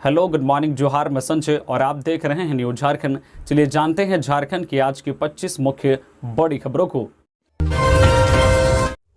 Hello, good morning, जोहार, मैं संजय और आप देख रहे हैं न्यूज झारखंड। चलिए जानते हैं झारखंड की आज की 25 मुख्य बड़ी खबरों को।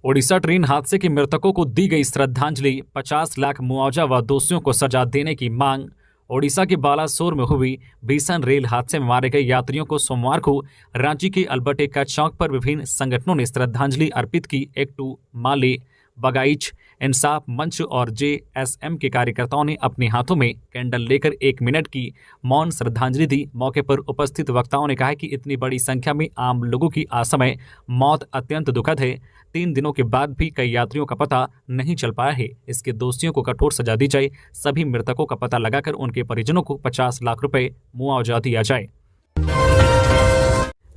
ओडिशा ट्रेन हादसे के मृतकों को दी गई श्रद्धांजलि, 50 लाख मुआवजा व दोषियों को सजा देने की मांग। ओडिशा के बालासोर में हुई भीषण रेल हादसे में मारे गए यात्रियों को सोमवार को रांची के अल्बर्ट एक्का चौक पर विभिन्न संगठनों ने श्रद्धांजलि अर्पित की। एक्टू, माले, बगाइच, इंसाफ मंच और JSM के कार्यकर्ताओं ने अपने हाथों में कैंडल लेकर 1 मिनट की मौन श्रद्धांजलि दी। मौके पर उपस्थित वक्ताओं ने कहा कि इतनी बड़ी संख्या में आम लोगों की असमय मौत अत्यंत दुखद है। 3 दिनों के बाद भी कई यात्रियों का पता नहीं चल पाया है। इसके दोषियों को कठोर सजा दी जाए। सभी मृतकों का पता लगाकर उनके परिजनों को 50 लाख रुपए मुआवजा दिया जाए।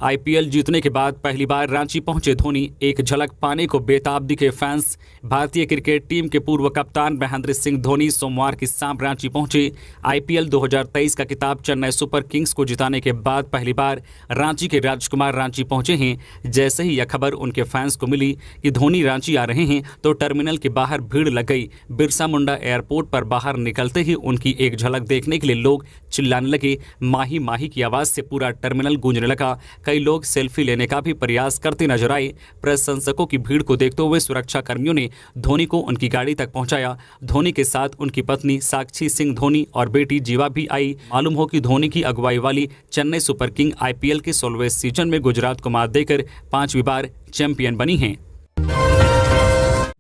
IPL जीतने के बाद पहली बार रांची पहुंचे धोनी, एक झलक पाने को बेताब दिखे फैंस। भारतीय क्रिकेट टीम के पूर्व कप्तान महेंद्र सिंह धोनी सोमवार की शाम रांची पहुंचे। IPL 2023 का खिताब चेन्नई सुपर किंग्स को जिताने के बाद पहली बार रांची के राजकुमार रांची पहुंचे हैं। जैसे ही यह खबर उनके फैंस को मिली कि धोनी रांची आ रहे हैं तो टर्मिनल के बाहर भीड़ लग गई। बिरसा मुंडा एयरपोर्ट पर बाहर निकलते ही उनकी एक झलक देखने के लिए लोग चिल्लाने लगे। माही माही की आवाज से पूरा टर्मिनल गूंजने लगा। कई लोग सेल्फी लेने का भी प्रयास करते नजर आए। प्रशंसकों की भीड़ को देखते हुए सुरक्षा कर्मियों ने धोनी को उनकी गाड़ी तक पहुंचाया। धोनी के साथ उनकी पत्नी साक्षी सिंह धोनी और बेटी जीवा भी आई। मालूम हो कि धोनी की अगुवाई वाली चेन्नई सुपर किंग IPL के 16वें सीजन में गुजरात को मात देकर 5वीं बार चैंपियन बनी है।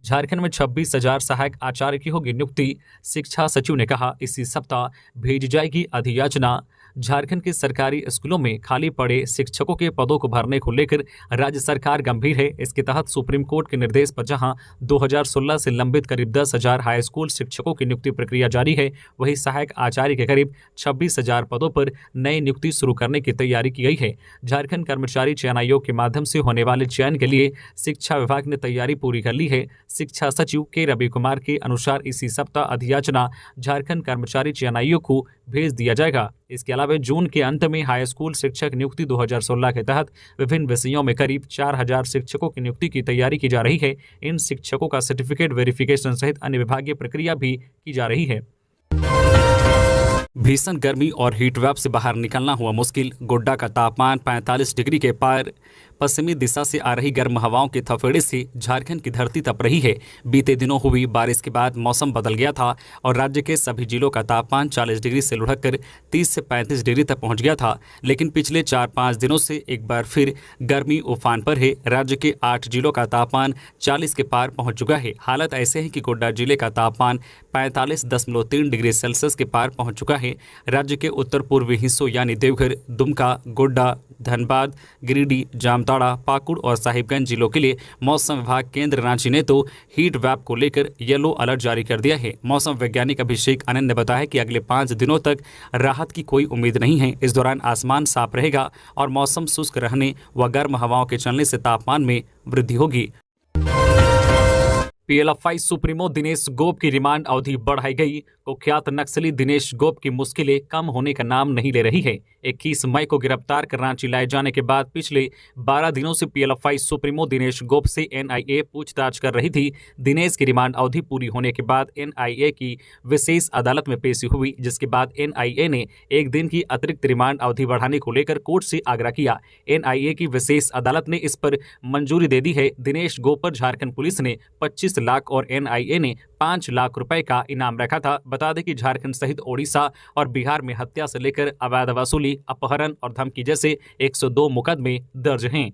झारखंड में 26,000 सहायक आचार्य की होगी नियुक्ति, शिक्षा सचिव ने कहा। इसी सप्ताह भेज जाएगी अधियाचना। झारखंड के सरकारी स्कूलों में खाली पड़े शिक्षकों के पदों को भरने को लेकर राज्य सरकार गंभीर है। इसके तहत सुप्रीम कोर्ट के निर्देश पर जहां 2016 से लंबित करीब 10,000 हाई स्कूल शिक्षकों की नियुक्ति प्रक्रिया जारी है, वहीं सहायक आचार्य के करीब 26,000 पदों पर नई नियुक्ति शुरू करने की तैयारी की गई है। झारखंड कर्मचारी चयन आयोग के माध्यम से होने वाले चयन के लिए शिक्षा विभाग ने तैयारी पूरी कर ली है। शिक्षा सचिव के रवि कुमार के अनुसार इसी सप्ताह अधियाचना झारखंड कर्मचारी चयन आयोग को भेज दिया जाएगा। इसके अलावा जून के अंत में हाई स्कूल शिक्षक नियुक्ति 2016 के तहत विभिन्न विषयों में करीब 4,000 शिक्षकों की नियुक्ति की तैयारी की जा रही है। इन शिक्षकों का सर्टिफिकेट वेरिफिकेशन सहित अन्य विभागीय प्रक्रिया भी की जा रही है। भीषण गर्मी और हीट वेव से बाहर निकलना हुआ मुश्किल। गोड्डा का तापमान 45 डिग्री के पार। पश्चिमी दिशा से आ रही गर्म हवाओं के थपेड़े से झारखंड की धरती तप रही है। बीते दिनों हुई बारिश के बाद मौसम बदल गया था और राज्य के सभी जिलों का तापमान 40 डिग्री से लुढ़ककर 30 से 35 डिग्री तक पहुंच गया था। लेकिन पिछले 4-5 दिनों से एक बार फिर गर्मी उफान पर है। राज्य के 8 जिलों का तापमान 40 के पार पहुंच चुका है। हालत ऐसे है कि गोड्डा जिले का तापमान 45.3 डिग्री सेल्सियस के पार पहुंच चुका है। राज्य के उत्तर पूर्वी हिस्सों यानी देवघर, दुमका, गोड्डा, धनबाद, गिरिडीह, जामताड़ा, पाकुड़ और साहिबगंज जिलों के लिए मौसम विभाग केंद्र रांची ने तो हीट वेव को लेकर येलो अलर्ट जारी कर दिया है। मौसम वैज्ञानिक अभिषेक आनंद ने बताया कि अगले 5 दिनों तक राहत की कोई उम्मीद नहीं है। इस दौरान आसमान साफ रहेगा और मौसम शुष्क रहने व गर्म हवाओं के चलने से तापमान में वृद्धि होगी। PLFI सुप्रीमो दिनेश गोप की रिमांड अवधि बढ़ाई गई। कुख्यात नक्सली दिनेश गोप की मुश्किलें कम होने का नाम नहीं ले रही है। 21 मई को गिरफ्तार कर रांची लाए जाने के बाद पिछले 12 दिनों से PLFI सुप्रीमो दिनेश गोप से NIA पूछताछ कर रही थी। दिनेश की रिमांड अवधि पूरी होने के बाद NIA की विशेष अदालत में पेशी हुई, जिसके बाद NIA ने 1 दिन की अतिरिक्त रिमांड अवधि बढ़ाने को लेकर कोर्ट से आग्रह किया। NIA की विशेष अदालत ने इस पर मंजूरी दे दी है। दिनेश गोप पर झारखंड पुलिस ने 25 लाख और NIA ने 5 लाख रुपए का इनाम रखा था। बता दें कि झारखंड सहित ओडिशा और बिहार में हत्या से लेकर अवैध वसूली, अपहरण और धमकी जैसे 102 मुकदमे दर्ज हैं।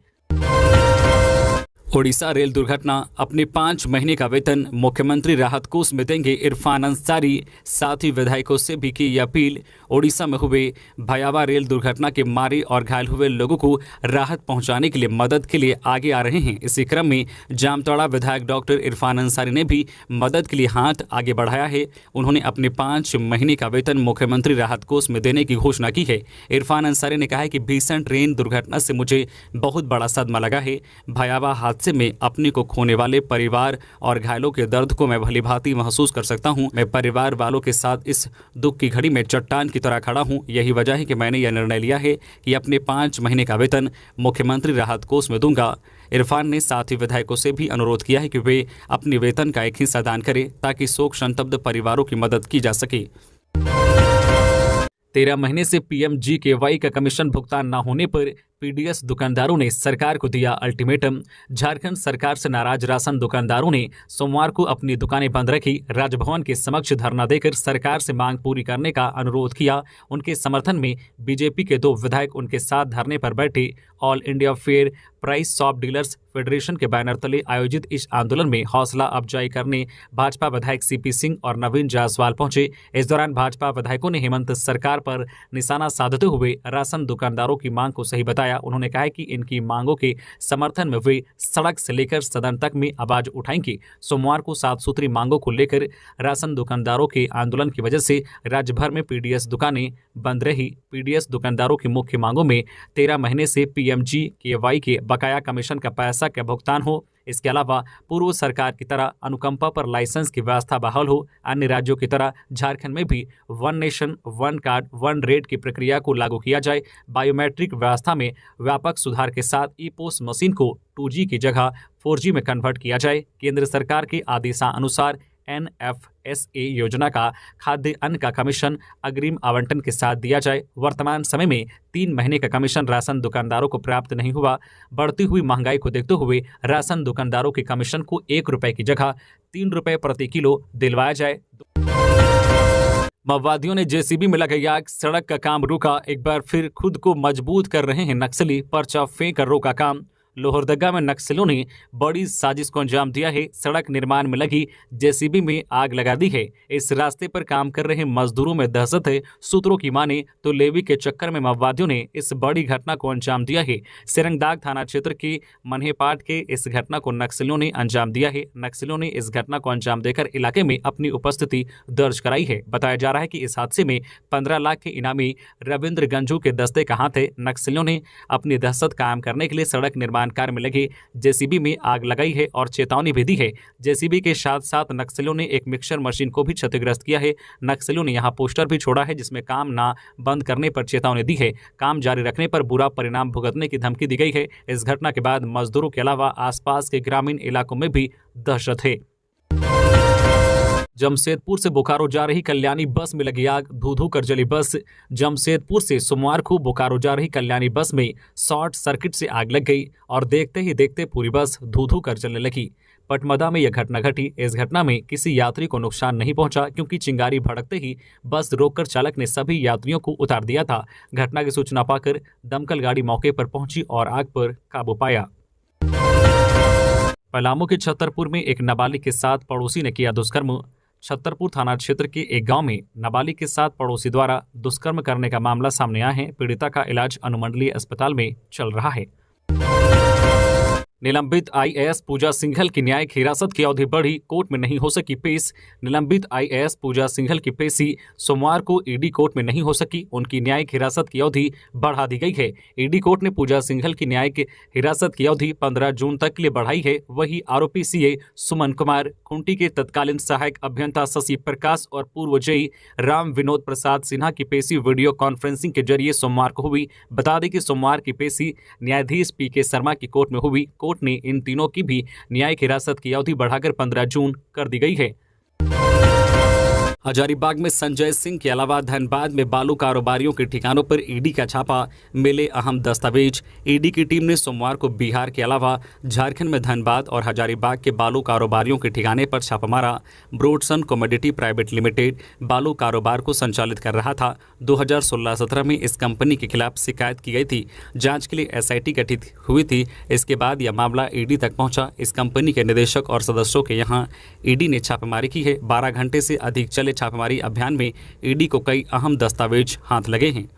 ओडिशा रेल दुर्घटना, अपने 5 महीने का वेतन मुख्यमंत्री राहत कोष में देंगे इरफान अंसारी। साथ ही विधायकों से भी की अपील। ओडिशा में हुए भयावह रेल दुर्घटना के मारे और घायल हुए लोगों को राहत पहुंचाने के लिए मदद के लिए आगे आ रहे हैं। इसी क्रम में जामताड़ा विधायक डॉक्टर इरफान अंसारी ने भी मदद के लिए हाथ आगे बढ़ाया है। उन्होंने अपने 5 महीने का वेतन मुख्यमंत्री राहत कोष में देने की घोषणा की है। इरफान अंसारी ने कहा है कि भीषण ट्रेन दुर्घटना से मुझे बहुत बड़ा सदमा लगा है। भयावह हादसे में अपने को खोने वाले परिवार और घायलों के दर्द को मैं भलीभांति महसूस कर सकता हूं। मैं परिवार वालों के साथ इस दुख की घड़ी में चट्टान की तरह खड़ा हूं। यही वजह है कि मैंने यह निर्णय लिया है कि अपने 5 महीने का वेतन मुख्यमंत्री राहत कोष में दूंगा। इरफान ने साथ ही विधायकों से भी अनुरोध किया है कि वे अपने वेतन का एक हिस्सा दान करें ताकि शोक संतप्त परिवारों की मदद की जा सके। 13 महीने से PMGKY का कमीशन भुगतान न होने पर पीडीएस दुकानदारों ने सरकार को दिया अल्टीमेटम। झारखंड सरकार से नाराज राशन दुकानदारों ने सोमवार को अपनी दुकानें बंद रखी। राजभवन के समक्ष धरना देकर सरकार से मांग पूरी करने का अनुरोध किया। उनके समर्थन में बीजेपी के 2 विधायक उनके साथ धरने पर बैठे। All India fair price shop dealers federation के बैनर तले आयोजित इस आंदोलन में हौसला अफजाई करने भाजपा विधायक CP सिंह और नवीन जायसवाल पहुंचे। इस दौरान भाजपा विधायकों ने हेमंत सरकार पर निशाना साधते हुए राशन दुकानदारों की मांग को सही बताया। उन्होंने कहा कि इनकी मांगों के समर्थन में वे सड़क से लेकर सदन तक में आवाज उठाएंगे। सोमवार को 7 सूत्री मांगों को लेकर राशन दुकानदारों के आंदोलन की वजह से राज्य भर में पीडीएस दुकानें बंद रही। पीडीएस दुकानदारों की मुख्य मांगों में 13 महीने से PMGKY के बकाया कमीशन का पैसा का भुगतान हो। इसके अलावा पूर्व सरकार की तरह अनुकंपा पर लाइसेंस की व्यवस्था बहाल हो। अन्य राज्यों की तरह झारखंड में भी 1 नेशन 1 कार्ड 1 रेट की प्रक्रिया को लागू किया जाए। बायोमेट्रिक व्यवस्था में व्यापक सुधार के साथ ई-पोस्ट मशीन को 2G की जगह 4G में कन्वर्ट किया जाए। केंद्र सरकार के आदेशानुसार NFSA योजना का खाद्य अन्न का कमीशन अग्रिम आवंटन के साथ दिया जाए। वर्तमान समय में 3 महीने का कमीशन राशन दुकानदारों को प्राप्त नहीं हुआ। बढ़ती हुई महंगाई को देखते हुए राशन दुकानदारों के कमीशन को 1 रुपए की जगह 3 रुपए प्रति किलो दिलवाया जाए। माओवादियों ने JCB में लगाई आग, सड़क का काम रुका। एक बार फिर खुद को मजबूत कर रहे हैं नक्सली, पर्चा फेंक कर रोका काम। लोहरदगा में नक्सलियों ने बड़ी साजिश को अंजाम दिया है। सड़क निर्माण में लगी JCB में आग लगा दी है। इस रास्ते पर काम कर रहे मजदूरों में दहशत है। सूत्रों की माने तो लेवी के चक्कर में माओवादियों ने इस बड़ी घटना को अंजाम दिया है। सेरंगदाग थाना क्षेत्र के मनहेपाट के इस घटना को नक्सलियों ने अंजाम दिया है। नक्सलियों ने इस घटना को अंजाम देकर इलाके में अपनी उपस्थिति दर्ज कराई है। बताया जा रहा है कि इस हादसे में 15 लाख के इनामी रविंद्र गंजू के दस्ते का हाथ है। नक्सलियों ने अपनी दहशत कायम करने के लिए सड़क निर्माण कार्य में लगे JCB में आग लगाई है और चेतावनी भी दी है। JCB के साथ साथ नक्सलियों ने एक मिक्सर मशीन को भी क्षतिग्रस्त किया है। नक्सलियों ने यहां पोस्टर भी छोड़ा है जिसमें काम ना बंद करने पर चेतावनी दी है। काम जारी रखने पर बुरा परिणाम भुगतने की धमकी दी गई है। इस घटना के बाद मजदूरों के अलावा आसपास के ग्रामीण इलाकों में भी दहशत है। जमशेदपुर से बोकारो जा रही कल्याणी बस में लगी आग, धू धू कर जली बस। जमशेदपुर से सोमवार को बोकारो जा रही कल्याणी बस में शॉर्ट सर्किट से आग लग गई और देखते ही देखते पूरी बस धू धू कर जलने लगी। पटमदा में यह घटना घटी। इस घटना में किसी यात्री को नुकसान नहीं पहुंचा क्योंकि चिंगारी भड़कते ही बस रोककर चालक ने सभी यात्रियों को उतार दिया था। घटना की सूचना पाकर दमकल गाड़ी मौके पर पहुंची और आग पर काबू पाया। पलामू के छतरपुर में एक नाबालिग के साथ पड़ोसी ने किया दुष्कर्म। छतरपुर थाना क्षेत्र के एक गांव में नाबालिग के साथ पड़ोसी द्वारा दुष्कर्म करने का मामला सामने आया है। पीड़िता का इलाज अनुमंडलीय अस्पताल में चल रहा है। निलंबित IAS पूजा सिंघल की न्यायिक हिरासत की अवधि बढ़ी, कोर्ट में नहीं हो सकी पेश। निलंबित IAS पूजा सिंघल की पेशी सोमवार को ED कोर्ट में नहीं हो सकी। उनकी न्यायिक हिरासत की अवधि बढ़ा दी गई है। ED कोर्ट ने पूजा सिंघल की न्यायिक हिरासत की अवधि 15 जून तक के लिए बढ़ाई है। वही आरोपी CA सुमन कुमार, खूंटी के तत्कालीन सहायक अभियंता शशि प्रकाश और पूर्व जेई राम विनोद प्रसाद सिन्हा की पेशी वीडियो कॉन्फ्रेंसिंग के जरिए सोमवार को हुई। बता दें कि सोमवार की पेशी न्यायाधीश PK शर्मा की कोर्ट में हुई। कोर्ट ने इन तीनों की भी न्यायिक हिरासत की अवधि बढ़ाकर 15 जून कर दी गई है। हजारीबाग में संजय सिंह के अलावा धनबाद में बालू कारोबारियों के ठिकानों पर ED का छापा, मिले अहम दस्तावेज। ED की टीम ने सोमवार को बिहार के अलावा झारखंड में धनबाद और हजारीबाग के बालू कारोबारियों के ठिकाने पर छापा मारा। ब्रोडसन कमोडिटी प्राइवेट लिमिटेड बालू कारोबार को संचालित कर रहा था। 2016-17 में इस कंपनी के खिलाफ शिकायत की गई थी। जांच के लिए SIT गठित हुई थी। इसके बाद यह मामला ED तक पहुंचा। इस कंपनी के निदेशक और सदस्यों के यहाँ ED ने छापेमारी की है। 12 घंटे से अधिक चले छापेमारी अभियान में ED को कई अहम दस्तावेज हाथ लगे हैं।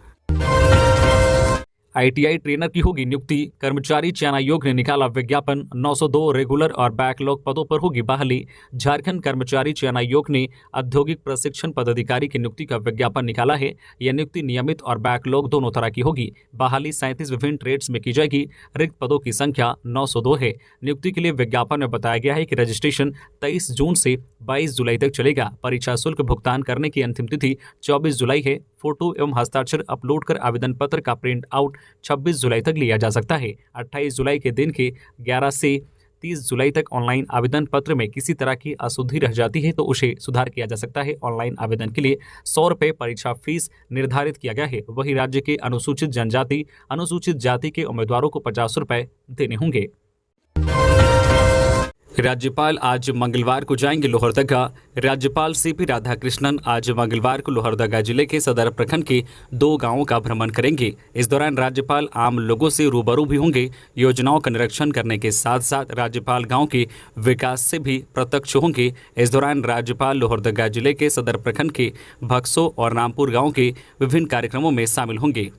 ITI ट्रेनर की होगी नियुक्ति, कर्मचारी चयन आयोग ने निकाला विज्ञापन। 902 रेगुलर और बैकलॉग पदों पर होगी बहाली। झारखंड कर्मचारी चयन आयोग ने औद्योगिक प्रशिक्षण पदाधिकारी की नियुक्ति का विज्ञापन निकाला है। यह नियुक्ति नियमित और बैकलॉग दोनों तरह की होगी। बहाली 37 विभिन्न ट्रेड्स में की जाएगी। रिक्त पदों की संख्या 902 है। नियुक्ति के लिए विज्ञापन में बताया गया है कि रजिस्ट्रेशन 23 जून से 22 जुलाई तक चलेगा। परीक्षा शुल्क भुगतान करने की अंतिम तिथि 24 जुलाई है। फोटो एवं हस्ताक्षर अपलोड कर आवेदन पत्र का प्रिंट आउट 26 जुलाई तक लिया जा सकता है। 28 जुलाई के दिन के 11 से 30 जुलाई तक ऑनलाइन आवेदन पत्र में किसी तरह की अशुद्धि रह जाती है तो उसे सुधार किया जा सकता है। ऑनलाइन आवेदन के लिए 100 रुपये परीक्षा फीस निर्धारित किया गया है। वहीं राज्य के अनुसूचित जनजाति, अनुसूचित जाति के उम्मीदवारों को 50 रुपये देने होंगे। राज्यपाल आज मंगलवार को जाएंगे लोहरदगा। राज्यपाल सीपी राधाकृष्णन आज मंगलवार को लोहरदगा जिले के सदर प्रखंड के 2 गांवों का भ्रमण करेंगे। इस दौरान राज्यपाल आम लोगों से रूबरू भी होंगे। योजनाओं का निरीक्षण करने के साथ साथ राज्यपाल गांव के विकास से भी प्रत्यक्ष होंगे। इस दौरान राज्यपाल लोहरदगा जिले के सदर प्रखंड के भक्सो और रामपुर गाँव के विभिन्न कार्यक्रमों में शामिल होंगे।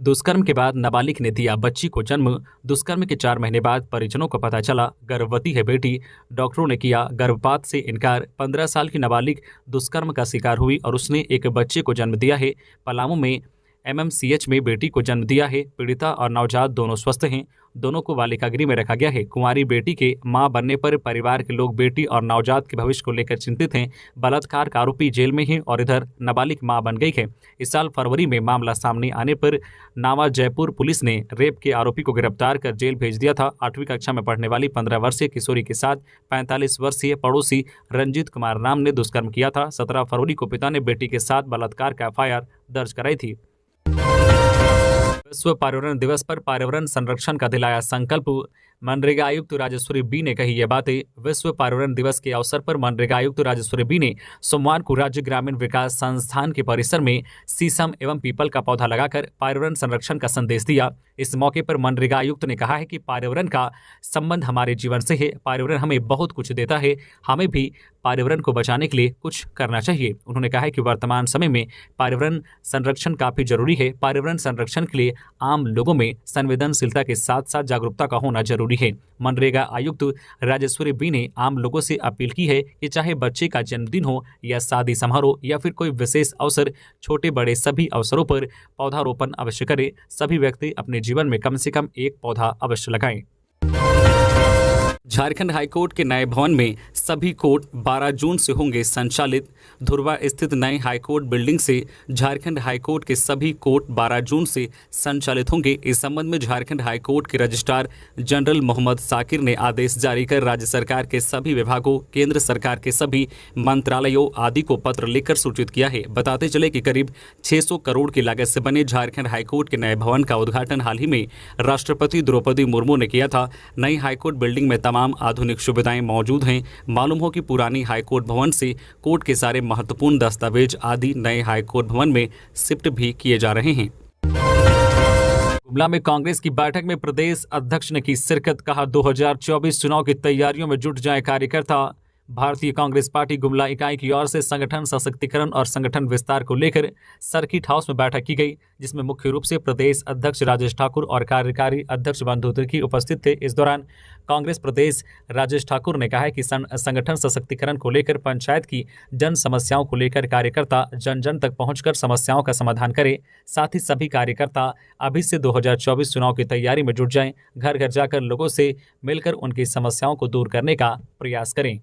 दुष्कर्म के बाद नाबालिग ने दिया बच्ची को जन्म। दुष्कर्म के 4 महीने बाद परिजनों को पता चला गर्भवती है बेटी। डॉक्टरों ने किया गर्भपात से इनकार। 15 साल की नाबालिग दुष्कर्म का शिकार हुई और उसने एक बच्चे को जन्म दिया है। पलामू में MMCH में बेटी को जन्म दिया है। पीड़िता और नवजात दोनों स्वस्थ हैं। दोनों को बालिका गृह में रखा गया है। कुंवारी बेटी के मां बनने पर परिवार के लोग बेटी और नवजात के भविष्य को लेकर चिंतित हैं। बलात्कार का आरोपी जेल में है और इधर नाबालिग मां बन गई है। इस साल फरवरी में मामला सामने आने पर नावा जयपुर पुलिस ने रेप के आरोपी को गिरफ्तार कर जेल भेज दिया था। 8वीं कक्षा में पढ़ने वाली 15 वर्षीय किशोरी के साथ 45 वर्षीय पड़ोसी रंजीत कुमार नाम ने दुष्कर्म किया था। 17 फरवरी को पिता ने बेटी के साथ बलात्कार का FIR दर्ज कराई थी। विश्व पर्यावरण दिवस पर पर्यावरण संरक्षण का दिलाया संकल्प। मनरेगा आयुक्त राजेश्वरी बी ने कही ये बातें। विश्व पर्यावरण दिवस के अवसर पर मनरेगा आयुक्त राजेश्वरी बी ने सोमवार को राज्य ग्रामीण विकास संस्थान के परिसर में शीशम एवं पीपल का पौधा लगाकर पर्यावरण संरक्षण का संदेश दिया। इस मौके पर मनरेगा आयुक्त ने कहा है कि पर्यावरण का संबंध हमारे जीवन से है। पर्यावरण हमें बहुत कुछ देता है, हमें भी पर्यावरण को बचाने के लिए कुछ करना चाहिए। उन्होंने कहा है कि वर्तमान समय में पर्यावरण संरक्षण काफी जरूरी है। पर्यावरण संरक्षण के लिए आम लोगों में संवेदनशीलता के साथ साथ जागरूकता का होना जरूरी है। मनरेगा आयुक्त राजेश्वरी बी ने आम लोगों से अपील की है कि चाहे बच्चे का जन्मदिन हो या शादी समारोह या फिर कोई विशेष अवसर, छोटे बड़े सभी अवसरों पर पौधारोपण अवश्य करें। सभी व्यक्ति अपने जीवन में कम से कम एक पौधा अवश्य लगाएं। झारखंड हाईकोर्ट के नए भवन में सभी कोर्ट 12 जून से होंगे संचालित। धुरवा स्थित नए हाईकोर्ट बिल्डिंग से झारखंड हाईकोर्ट के सभी कोर्ट 12 जून से संचालित होंगे। इस संबंध में झारखंड हाईकोर्ट के रजिस्ट्रार जनरल मोहम्मद साकिर ने आदेश जारी कर राज्य सरकार के सभी विभागों, केंद्र सरकार के सभी मंत्रालयों आदि को पत्र लिखकर सूचित किया है। बताते चले कि करीब 600 करोड़ की लागत से बने झारखंड हाईकोर्ट के नए भवन का उद्घाटन हाल ही में राष्ट्रपति द्रौपदी मुर्मू ने किया था। नई हाईकोर्ट बिल्डिंग में तमाम आधुनिक सुविधाएं मौजूद हैं। मालूम हो कि पुरानी हाईकोर्ट भवन से कोर्ट के सारे महत्वपूर्ण दस्तावेज आदि नए हाईकोर्ट भवन में शिफ्ट भी किए जा रहे हैं। गुमला में कांग्रेस की बैठक में प्रदेश अध्यक्ष ने की शिरकत। कहा 2024 चुनाव की तैयारियों में जुट जाए कार्यकर्ता। भारतीय कांग्रेस पार्टी गुमला इकाई की ओर से संगठन सशक्तिकरण और संगठन विस्तार को लेकर सर्किट हाउस में बैठक की गई, जिसमें मुख्य रूप से प्रदेश अध्यक्ष राजेश ठाकुर और कार्यकारी अध्यक्ष बंधु तिर्की उपस्थित थे। इस दौरान कांग्रेस प्रदेश राजेश ठाकुर ने कहा है कि संगठन सशक्तिकरण को लेकर पंचायत की जन समस्याओं को लेकर कार्यकर्ता जन जन तक पहुंचकर समस्याओं का समाधान करें। साथ ही सभी कार्यकर्ता अभी से 2024 चुनाव की तैयारी में जुट जाएं, घर घर जाकर लोगों से मिलकर उनकी समस्याओं को दूर करने का प्रयास करें।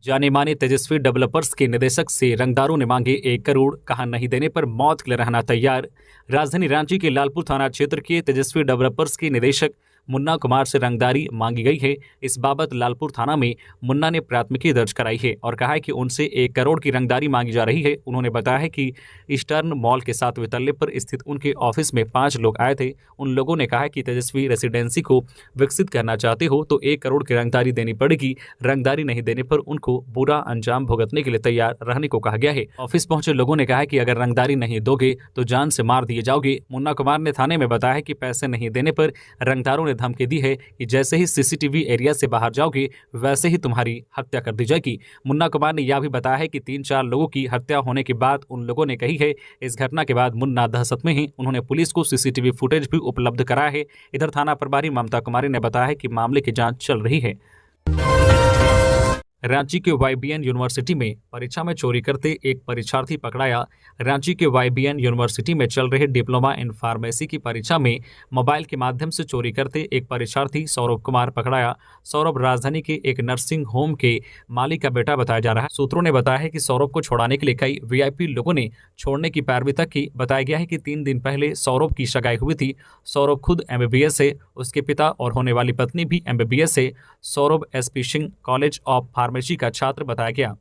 जाने माने तेजस्वी डेवलपर्स के निदेशक से रंगदारों ने मांगे 1 करोड़। कहा नहीं देने पर मौत के लिए रहना तैयार। राजधानी रांची के लालपुर थाना क्षेत्र के तेजस्वी डेवलपर्स के निदेशक मुन्ना कुमार से रंगदारी मांगी गई है। इस बाबत लालपुर थाना में मुन्ना ने प्राथमिकी दर्ज कराई है और कहा है कि उनसे 1 करोड़ की रंगदारी मांगी जा रही है। उन्होंने बताया है कि ईस्टर्न मॉल के 7वें तल्ले पर स्थित उनके ऑफिस में 5 लोग आए थे। उन लोगों ने कहा है कि तेजस्वी रेसिडेंसी को विकसित करना चाहते हो तो 1 करोड़ की रंगदारी देनी पड़ेगी। रंगदारी नहीं देने पर उनको बुरा अंजाम भुगतने के लिए तैयार रहने को कहा गया है। ऑफिस पहुंचे लोगों ने कहा है कि अगर रंगदारी नहीं दोगे तो जान से मार दिए जाओगे। मुन्ना कुमार ने थाने में बताया है कि पैसे नहीं देने पर रंगदारों ने धमकी दी है कि जैसे ही सीसीटीवी एरिया से बाहर जाओगे वैसे ही तुम्हारी हत्या कर दी जाएगी। मुन्ना कुमार ने यह भी बताया है कि 3-4 लोगों की हत्या होने के बाद उन लोगों ने कही है। इस घटना के बाद मुन्ना दहशत में हैं। उन्होंने पुलिस को सीसीटीवी फुटेज भी उपलब्ध कराया है। इधर थाना प्रभारी ममता कुमारी ने बताया है कि मामले की जांच चल रही है। रांची के YBN यूनिवर्सिटी में परीक्षा में चोरी करते एक परीक्षार्थी पकड़ाया। रांची के YBN यूनिवर्सिटी में चल रहे डिप्लोमा इन फार्मेसी की परीक्षा में मोबाइल के माध्यम से चोरी करते एक परीक्षार्थी सौरभ कुमार पकड़ाया। सौरभ राजधानी के एक नर्सिंग होम के मालिक का बेटा बताया जा रहा है। सूत्रों ने बताया है कि सौरभ को छुड़ाने के लिए कई VIP लोगों ने छोड़ने की पैरवी तक की। बताया गया है कि 3 दिन पहले सौरभ की सगाई हुई थी। सौरभ खुद MBBS है, उसके पिता और होने वाली पत्नी भी MBBS है। Saurabh SP Singh college of pharmacy का छात्र बताया गया।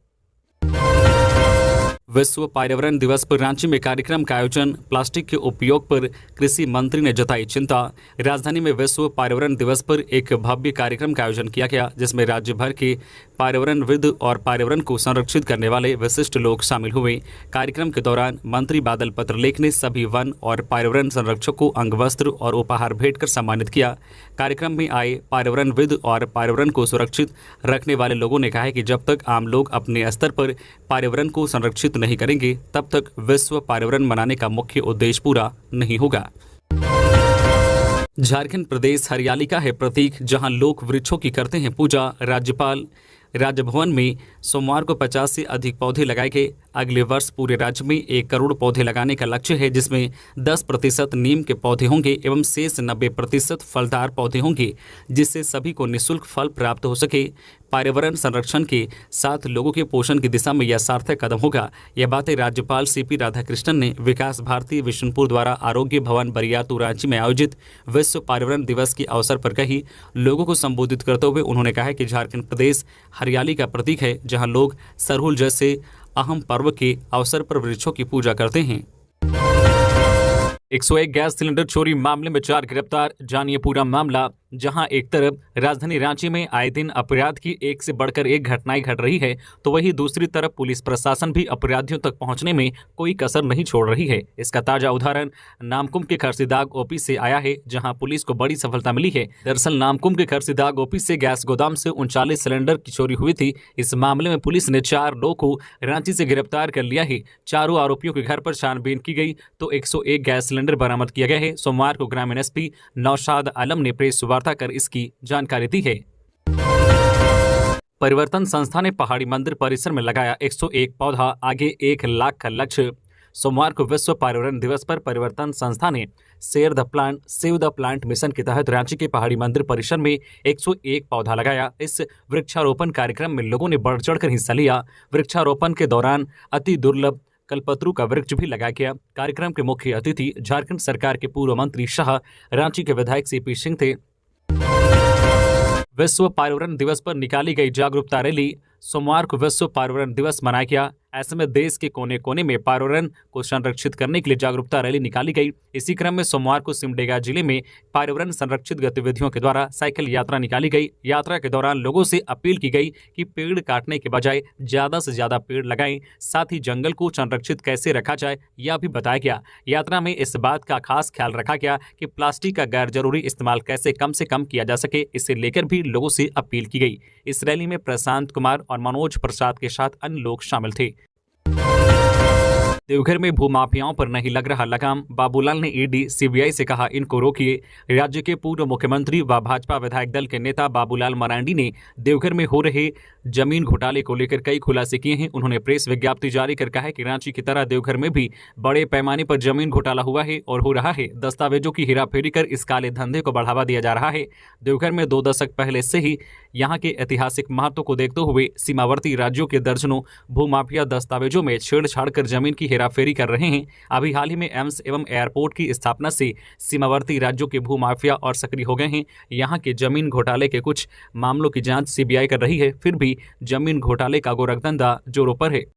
विश्व पर्यावरण दिवस पर रांची में कार्यक्रम का आयोजन। प्लास्टिक के उपयोग पर कृषि मंत्री ने जताई चिंता। राजधानी में विश्व पर्यावरण दिवस पर एक भव्य कार्यक्रम का आयोजन किया गया, जिसमें राज्य भर के पर्यावरणविद और पर्यावरण को संरक्षित करने वाले विशिष्ट लोग शामिल हुए। कार्यक्रम के दौरान मंत्री बादल पत्रलेख ने सभी वन और पर्यावरण संरक्षक को अंगवस्त्र और उपहार भेंट कर सम्मानित किया। कार्यक्रम में आए पर्यावरणविद और पर्यावरण को सुरक्षित रखने वाले लोगों ने कहा है कि जब तक आम लोग अपने स्तर पर पर्यावरण को संरक्षित नहीं करेंगे, तब तक विश्व पर्यावरण मनाने का मुख्य उद्देश्य पूरा नहीं होगा। झारखंड प्रदेश हरियाली का है प्रतीक, जहां लोग वृक्षों की करते हैं पूजा। राज्यपाल राजभवन में सोमवार को 50 से अधिक पौधे लगाए गए। अगले वर्ष पूरे राज्य में 1 करोड़ पौधे लगाने का लक्ष्य है, जिसमें 10% नीम के पौधे होंगे एवं शेष 90% फलदार पौधे होंगे, जिससे सभी को निःशुल्क फल प्राप्त हो सके। पर्यावरण संरक्षण के साथ लोगों के पोषण की दिशा में यह सार्थक कदम होगा। यह बातें राज्यपाल CP राधाकृष्णन ने विकास भारती विशुनपुर द्वारा आरोग्य भवन बरियातू रांची में आयोजित विश्व पर्यावरण दिवस के अवसर पर कही। लोगों को संबोधित करते हुए उन्होंने कहा कि झारखंड प्रदेश हरियाली का प्रतीक है, जहां लोग सरहुल जैसे अहम पर्व के अवसर पर वृक्षों की पूजा करते हैं। 101 गैस सिलेंडर चोरी मामले में 4 गिरफ्तार। जानिए पूरा मामला। जहां एक तरफ राजधानी रांची में आए दिन अपराध की एक से बढ़कर एक घटनाएं घट रही है, तो वहीं दूसरी तरफ पुलिस प्रशासन भी अपराधियों तक पहुंचने में कोई कसर नहीं छोड़ रही है। इसका ताजा उदाहरण नामकुम के खरसीदाग OP से आया है, जहां पुलिस को बड़ी सफलता मिली है। दरअसल नामकुम के खरसीदाग OP से गैस गोदाम से 39 सिलेंडर की चोरी हुई थी। इस मामले में पुलिस ने 4 लोगों को रांची से गिरफ्तार कर लिया है। चारों आरोपियों के घर पर छानबीन की गई तो 101 गैस सिलेंडर बरामद किया गया है। सोमवार को ग्रामीण SP नौशाद आलम ने प्रेस वार्ता कर इसकी जानकारी दी है। परिवर्तन संस्था ने पहाड़ी मंदिर परिसर में लगाया 101 पौधा, आगे 1 लाख का लक्ष्य। सोमवार को विश्व पर्यावरण दिवस पर परिवर्तन संस्था ने सेव द प्लांट मिशन के तहत रांची के पहाड़ी मंदिर परिसर में 101 पौधा लगाया। इस वृक्षारोपण कार्यक्रम में लोगों ने बढ़ चढ़कर हिस्सा लिया। वृक्षारोपण के दौरान अति दुर्लभ कल्पतरू का वृक्ष भी लगाया गया। कार्यक्रम के मुख्य अतिथि झारखंड सरकार के पूर्व मंत्री शाह, रांची के विधायक CP सिंह थे। विश्व पर्यावरण दिवस पर निकाली गई जागरूकता रैली। सोमवार को विश्व पर्यावरण दिवस मनाया गया। ऐसे में देश के कोने कोने में पर्यावरण को संरक्षित करने के लिए जागरूकता रैली निकाली गई। इसी क्रम में सोमवार को सिमडेगा जिले में पर्यावरण संरक्षित गतिविधियों के द्वारा साइकिल यात्रा निकाली गई। यात्रा के दौरान लोगों से अपील की गई कि पेड़ काटने के बजाय ज्यादा से ज्यादा पेड़ लगाएं। साथ ही जंगल को संरक्षित कैसे रखा जाए यह भी बताया गया। यात्रा में इस बात का खास ख्याल रखा गया कि प्लास्टिक का गैर जरूरी इस्तेमाल कैसे कम से कम किया जा सके, इसे लेकर भी लोगों से अपील की गई। इस रैली में प्रशांत कुमार और मनोज प्रसाद के साथ अन्य लोग शामिल थे। देवघर में भूमाफियाओं पर नहीं लग रहा लगाम। बाबूलाल ने ED CBI से कहा, इनको रोकिए। राज्य के पूर्व मुख्यमंत्री व भाजपा विधायक दल के नेता बाबूलाल मरांडी ने देवघर में हो रहे जमीन घोटाले को लेकर कई खुलासे किए हैं। उन्होंने प्रेस विज्ञप्ति जारी कर कहा है कि रांची की तरह देवघर में भी बड़े पैमाने पर जमीन घोटाला हुआ है और हो रहा है। दस्तावेजों की हेराफेरी कर इस काले धंधे को बढ़ावा दिया जा रहा है। देवघर में 2 दशक पहले से ही यहाँ के ऐतिहासिक महत्व को देखते हुए सीमावर्ती राज्यों के दर्जनों भूमाफिया दस्तावेजों में छेड़छाड़ कर जमीन की हेराफेरी कर रहे हैं। अभी हाल ही में एम्स एवं एयरपोर्ट की स्थापना से सीमावर्ती राज्यों के भूमाफिया और सक्रिय हो गए हैं। यहाँ के जमीन घोटाले के कुछ मामलों की जांच CBI कर रही है, फिर भी जमीन घोटाले का गोरखधंधा जोरों पर है।